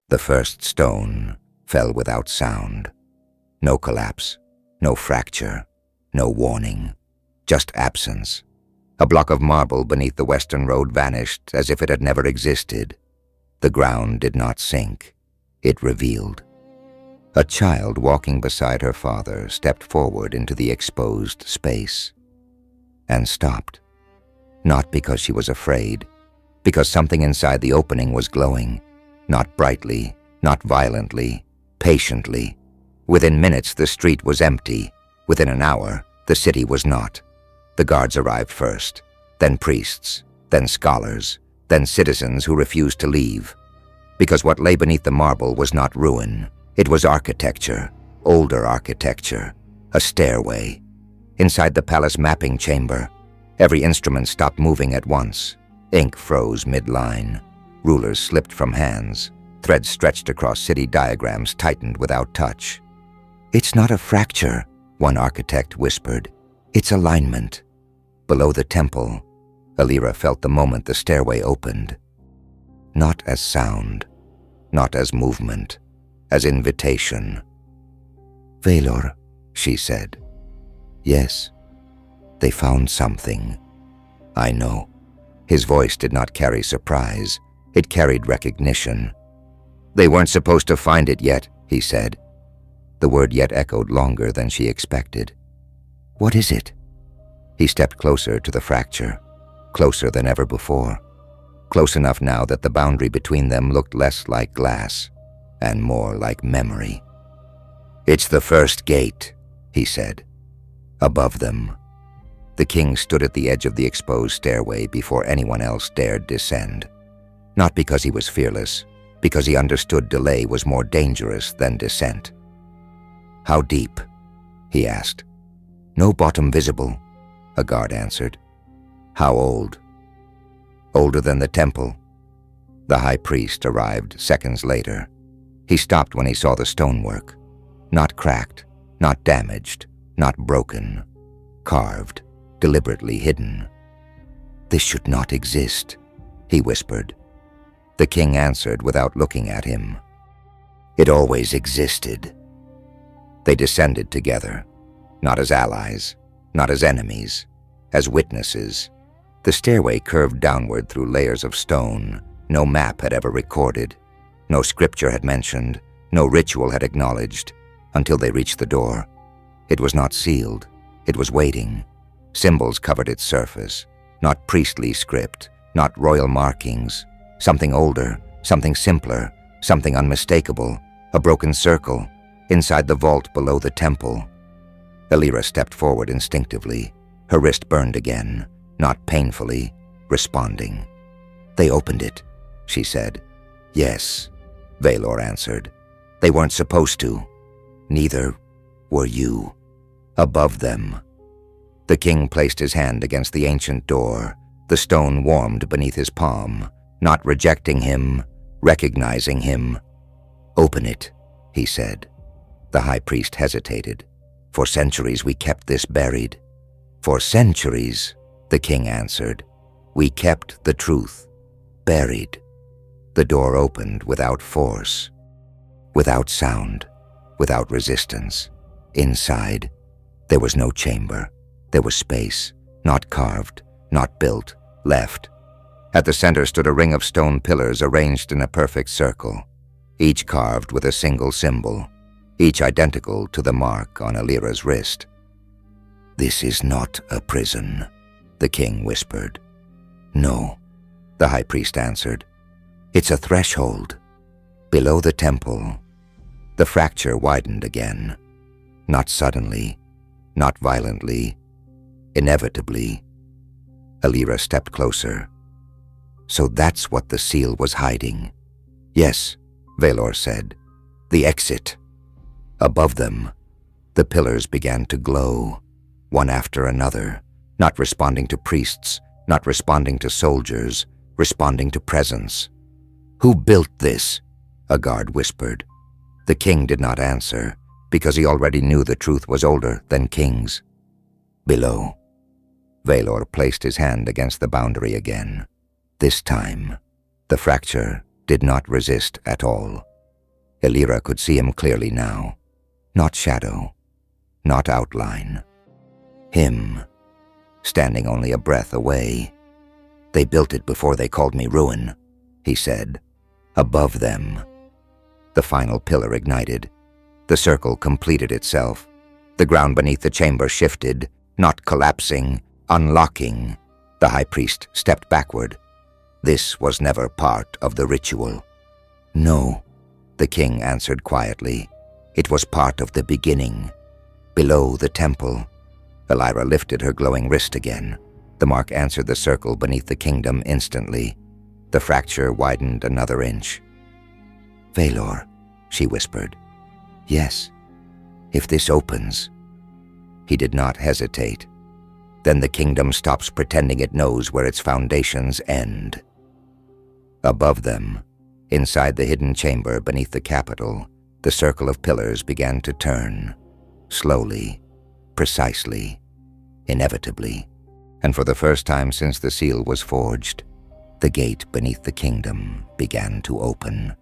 The first stone fell without sound. No collapse, no fracture, no warning, just absence. A block of marble beneath the western road vanished as if it had never existed. The ground did not sink. It revealed. A child walking beside her father stepped forward into the exposed space and stopped. Not because she was afraid, because something inside the opening was glowing, not brightly, not violently, patiently. Within minutes, the street was empty. Within an hour, the city was not. The guards arrived first, then priests, then scholars, then citizens who refused to leave. Because what lay beneath the marble was not ruin. It was architecture, older architecture, a stairway. Inside the palace mapping chamber, every instrument stopped moving at once. Ink froze mid-line. Rulers slipped from hands. Threads stretched across city diagrams tightened without touch. "It's not a fracture," one architect whispered. "It's alignment." Below the temple, Elira felt the moment the stairway opened. Not as sound, not as movement, as invitation. "Vaelor," she said. "Yes, they found something." "I know." His voice did not carry surprise. It carried recognition. "They weren't supposed to find it yet," he said. The word yet echoed longer than she expected. "What is it?" He stepped closer to the fracture, closer than ever before. Close enough now that the boundary between them looked less like glass and more like memory. "It's the first gate," he said. Above them, the king stood at the edge of the exposed stairway before anyone else dared descend. Not because he was fearless, because he understood delay was more dangerous than descent. "How deep?" he asked. "No bottom visible," a guard answered. "How old?" "Older than the temple." The high priest arrived seconds later. He stopped when he saw the stonework. Not cracked, not damaged, not broken. Carved, deliberately hidden. "This should not exist," he whispered. The king answered without looking at him. "It always existed." They descended together, not as allies, not as enemies, as witnesses. The stairway curved downward through layers of stone no map had ever recorded, no scripture had mentioned, no ritual had acknowledged, until they reached the door. It was not sealed, it was waiting. Symbols covered its surface, not priestly script, not royal markings. Something older, something simpler, something unmistakable, a broken circle, inside the vault below the temple. Elira stepped forward instinctively. Her wrist burned again, not painfully, responding. "They opened it," she said. "Yes," Vaelor answered. "They weren't supposed to. Neither were you." Above them, the king placed his hand against the ancient door. The stone warmed beneath his palm. Not rejecting him, recognizing him. "Open it," he said. The high priest hesitated. "For centuries we kept this buried." "For centuries," the king answered, "we kept the truth buried." The door opened without force, without sound, without resistance. Inside, there was no chamber. There was space, not carved, not built, left. At the center stood a ring of stone pillars arranged in a perfect circle, each carved with a single symbol, each identical to the mark on Elira's wrist. "This is not a prison," the king whispered. "No," the high priest answered. "It's a threshold." Below the temple, the fracture widened again. Not suddenly, not violently, inevitably. Elira stepped closer. "So that's what the seal was hiding." "Yes," Vaelor said. "The exit." Above them, the pillars began to glow, one after another, not responding to priests, not responding to soldiers, responding to presence. "Who built this?" a guard whispered. The king did not answer, because he already knew the truth was older than kings. Below, Vaelor placed his hand against the boundary again. This time, the fracture did not resist at all. Elira could see him clearly now. Not shadow, not outline. Him, standing only a breath away. "They built it before they called me ruin," he said. Above them. The final pillar ignited. The circle completed itself. The ground beneath the chamber shifted, not collapsing, unlocking. The high priest stepped backward. This was never part of the ritual. "No," the king answered quietly. "It was part of the beginning. Below the temple." Elira lifted her glowing wrist again. The mark answered the circle beneath the kingdom instantly. The fracture widened another inch. "Vaelor," she whispered. "Yes, if this opens." He did not hesitate. Then the kingdom stops pretending it knows where its foundations end. Above them, inside the hidden chamber beneath the capital, the circle of pillars began to turn. Slowly, precisely, inevitably. And for the first time since the seal was forged, the gate beneath the kingdom began to open.